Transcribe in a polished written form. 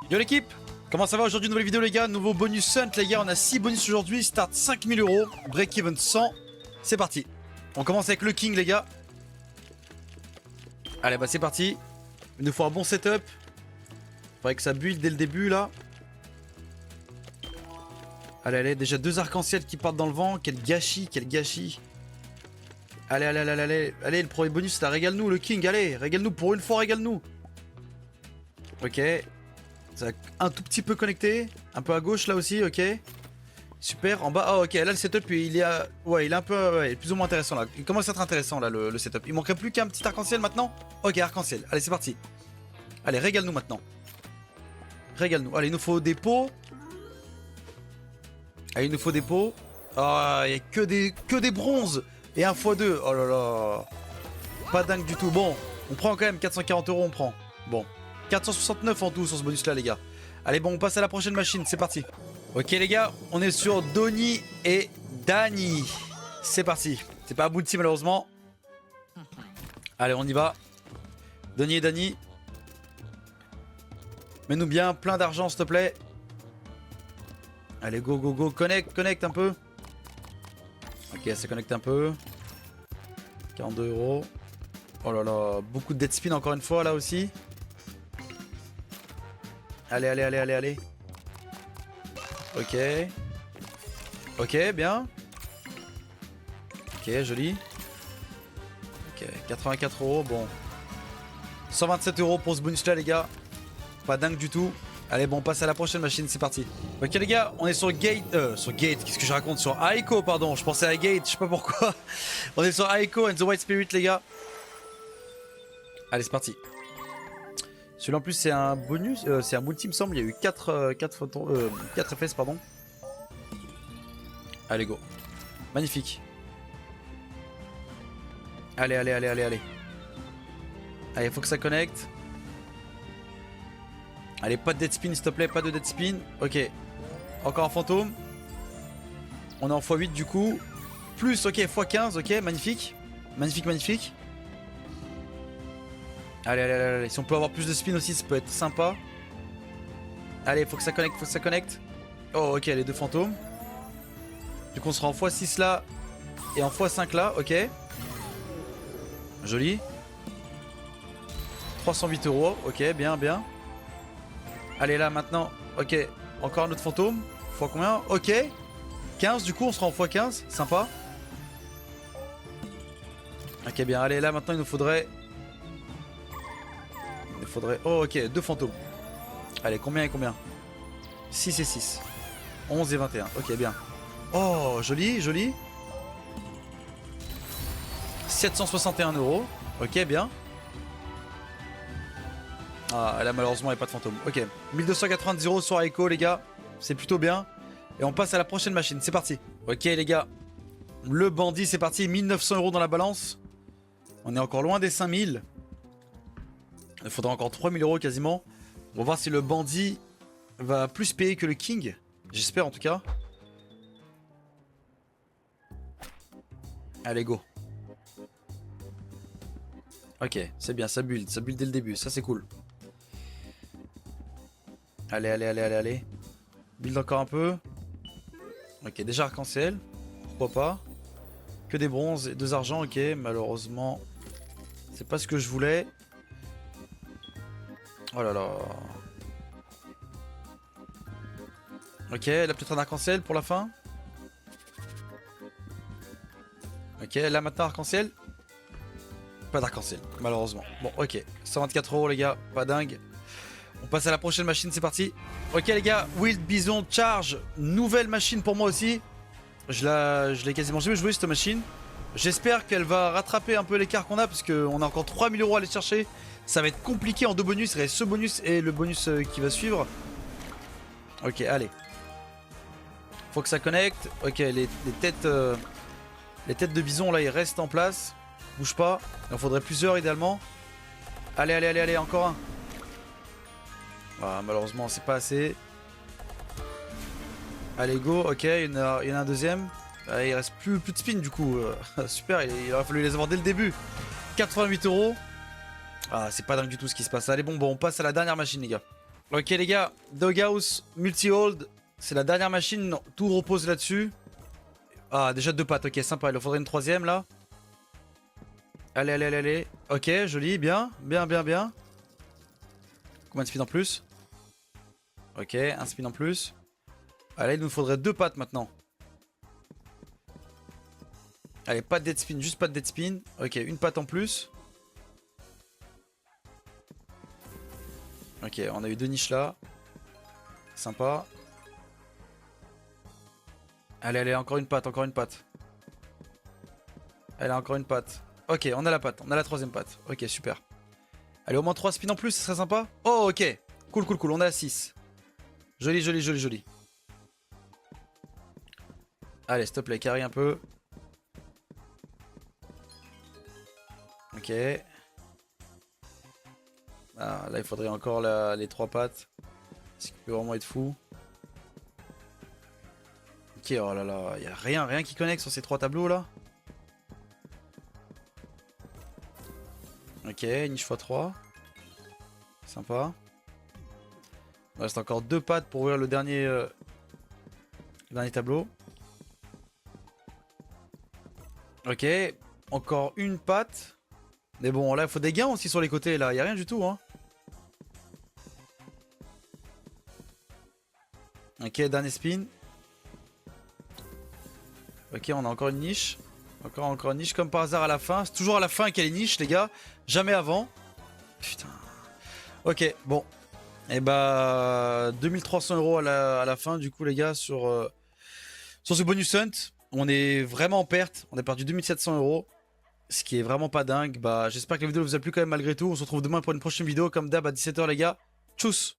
Yo l'équipe, comment ça va aujourd'hui? Nouvelle vidéo les gars, nouveau bonus hunt les gars, on a 6 bonus aujourd'hui, start 5000 €, break even 100, c'est parti. On commence avec le king les gars. Allez bah c'est parti, il nous faut un bon setup. Faudrait que ça build dès le début là. Allez allez, déjà 2 arcs-en-ciel qui partent dans le vent, quel gâchis, quel gâchis. Allez allez allez allez, allez le premier bonus là, régale-nous le king, allez, régale-nous pour une fois, régale-nous. Ok. Ça a un tout petit peu connecté, un peu à gauche là aussi, ok. Super, en bas, ah ok, là le setup il est, ouais, il est un peu, ouais, plus ou moins intéressant là. Il commence à être intéressant là le setup. Il manquerait plus qu'un petit arc-en-ciel maintenant. Ok, arc-en-ciel, allez c'est parti. Allez, régale-nous maintenant. Régale-nous, allez il nous faut des pots. Allez il nous faut des pots. Ah, il n'y a que des bronzes. Et un x2, oh là là. Pas dingue du tout, bon, on prend quand même 440 €, on prend. Bon. 469 en tout sur ce bonus là les gars. Allez bon on passe à la prochaine machine, c'est parti. Ok les gars, on est sur Donny et Danny. C'est parti. C'est pas abouti malheureusement. Allez on y va. Donny et Danny. Mets-nous bien plein d'argent s'il te plaît. Allez go go go, connecte un peu. Ok ça connecte un peu. 42 €. Oh là là, beaucoup de dead spin encore une fois là aussi. Allez, allez, allez, allez, allez. Ok. Ok, bien. Ok, joli. Ok, 84 €, bon. 127 € pour ce bonus là les gars. Pas dingue du tout. Allez, bon, on passe à la prochaine machine, c'est parti. Ok les gars, on est sur Gate, qu'est-ce que je raconte? Sur Aiko, pardon, je pensais à Gate, je sais pas pourquoi. On est sur Aiko and the White Spirit les gars. Allez, c'est parti. Celui-là en plus c'est un bonus, c'est un multi il me semble, il y a eu 4 FS pardon. Allez go. Magnifique. Allez allez allez allez allez. Allez faut que ça connecte. Allez pas de dead spin s'il te plaît, pas de dead spin. Ok. Encore un fantôme. On est en x8 du coup. Plus ok x15, ok magnifique. Magnifique magnifique. Allez, allez, allez, allez, si on peut avoir plus de spin aussi, ça peut être sympa. Allez, faut que ça connecte, faut que ça connecte. Oh, ok, les deux fantômes. Du coup, on sera en x6 là et en x5 là, ok. Joli. 308 €, ok, bien, bien. Allez, là maintenant, ok, encore un autre fantôme. Fois combien? Ok. 15, du coup, on sera en x15, sympa. Ok, bien, allez, là maintenant, il nous faudrait. Oh ok, 2 fantômes. Allez, combien et combien? 6 et 6. 11 et 21. Ok, bien. Oh, joli, joli. 761 €. Ok, bien. Ah, là, malheureusement, il n'y a pas de fantôme. Ok. 1290 € sur Aiko, les gars. C'est plutôt bien. Et on passe à la prochaine machine. C'est parti. Ok, les gars. Le bandit, c'est parti. 1900 € dans la balance. On est encore loin des 5000. Il faudra encore 3000 € quasiment. On va voir si le bandit va plus payer que le king. J'espère en tout cas. Allez go. Ok, c'est bien, ça build dès le début, ça c'est cool. Allez, allez, allez, allez, allez. Build encore un peu. Ok, déjà arc-en-ciel. Pourquoi pas. Que des bronzes et 2 argents, ok. Malheureusement, c'est pas ce que je voulais. Oh là là. Ok, là peut-être un arc-en-ciel pour la fin. Ok, là maintenant arc-en-ciel. Pas d'arc-en-ciel, malheureusement. Bon, ok. 124 € les gars, pas dingue. On passe à la prochaine machine, c'est parti. Ok les gars, Wild Bison Charge. Nouvelle machine pour moi aussi. Je l'ai quasiment jamais joué cette machine. J'espère qu'elle va rattraper un peu l'écart qu'on a, parce qu'on a encore 3000 € à aller chercher. Ça va être compliqué en 2 bonus, il reste ce bonus et le bonus qui va suivre. Ok, allez. Faut que ça connecte. Ok, les têtes de bison là, ils restent en place. Bouge pas. Il en faudrait plusieurs idéalement. Allez, allez, allez, allez, encore un. Ah, malheureusement, c'est pas assez. Allez, go. Ok, il y en a un deuxième. Ah, il reste plus de spin du coup. Super, il aurait fallu les avoir dès le début. 88 €. Ah, c'est pas dingue du tout ce qui se passe. Allez, bon, on passe à la dernière machine, les gars. Ok les gars, Doghouse, multi-hold. C'est la dernière machine, non, tout repose là-dessus. Ah déjà 2 pattes, ok sympa, il en faudrait une troisième là. Allez, allez, allez, allez. Ok, joli, bien, bien, bien, bien. Combien de spins en plus? Ok, un spin en plus. Allez, il nous faudrait 2 pattes maintenant. Allez, pas de dead spin, juste pas de dead spin. Ok, une patte en plus. Ok, on a eu 2 niches là. Sympa. Allez, allez, encore une patte, encore une patte. Allez, encore une patte. Ok, on a la patte, on a la troisième patte. Ok, super. Allez, au moins 3 spins en plus, ce serait sympa. Oh, ok. Cool, cool, cool, on a 6. Joli, joli, joli, joli. Allez, s'il te plaît, carry un peu. Ok. Ah, là, il faudrait encore les 3 pattes. Ce qui peut vraiment être fou. Ok, oh là là, il n'y a rien, rien qui connecte sur ces 3 tableaux là. Ok, niche x3. Sympa. Il reste encore 2 pattes pour ouvrir le dernier tableau. Ok, encore une patte. Mais bon, là, il faut des gains aussi sur les côtés là, il n'y a rien du tout hein. Ok, dernier spin. Ok, on a encore une niche. Encore une niche comme par hasard à la fin. C'est toujours à la fin qu'il y a les niches, les gars. Jamais avant. Putain. Ok, bon. Et bah 2300 € à la fin du coup les gars sur ce bonus hunt. On est vraiment en perte. On a perdu 2700 €. Ce qui est vraiment pas dingue. Bah j'espère que la vidéo vous a plu quand même malgré tout. On se retrouve demain pour une prochaine vidéo comme d'hab à 17 h les gars. Tchuss.